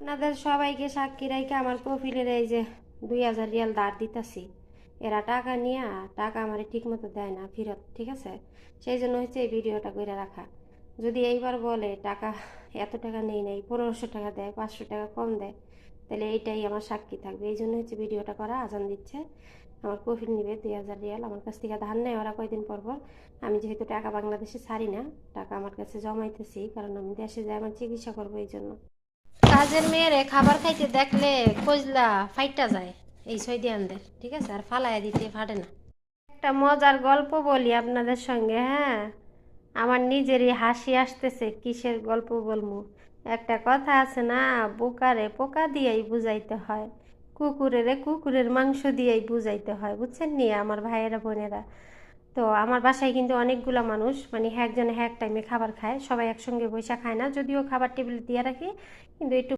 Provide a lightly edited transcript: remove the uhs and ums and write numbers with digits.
আপনাদের সবাইকে সাক্ষী রাইখে আমার কফিলের এই যে 2000 রিয়াল ধার দিতাছি। এরা টাকা নিয়ে টাকা আমার ঠিক মতো দেয় না ফেরত, ঠিক আছে? সেই জন্য হচ্ছে এই ভিডিওটা করে রাখা। যদি এইবার বলে টাকা এত টাকা নেই নাই, 1500 টাকা দেয়, 500 টাকা কম দেয়, তাহলে এইটাই আমার সাক্ষী থাকবে। এই জন্য হচ্ছে ভিডিওটা করা। আজান দিচ্ছে, আমার কফিল নিবে 2000 রিয়াল আমার কাছ থেকে ধার নেয় ওরা কয়দিন পর পর। আমি যেহেতু টাকা বাংলাদেশে ছাড়ি না, টাকা আমার কাছে জমাইতেছি, কারণ আমি দেশে যাই আমার চিকিৎসা করবো এই জন্য। কাজের মেয়েরে খাবার খাইতে দেখলে কইজলা ফাইটা যায় এই সৈদিয়ানদের, ঠিক আছে? আর ফালাইয়া দিতে পারে না। একটা মজার গল্প বলি আপনাদের সঙ্গে, হ্যাঁ? আমার নিজেরই হাসি আসতেছে, কিসের গল্প বলবো। একটা কথা আছে না, বোকারে পোকা দিয়েই বুঝাইতে হয়, কুকুরেরে কুকুরের মাংস দিয়েই বুঝাইতে হয়, বুঝছেন নি আমার ভাইয়েরা বোনেরা? তো আমার বাসায় কিন্তু অনেকগুলা মানুষ, মানে একজনে এক টাইমে খাবার খায়, সবাই একসঙ্গে বসে খায় না, যদিও খাবার টেবিলে দিয়ে রাখি, কিন্তু একটু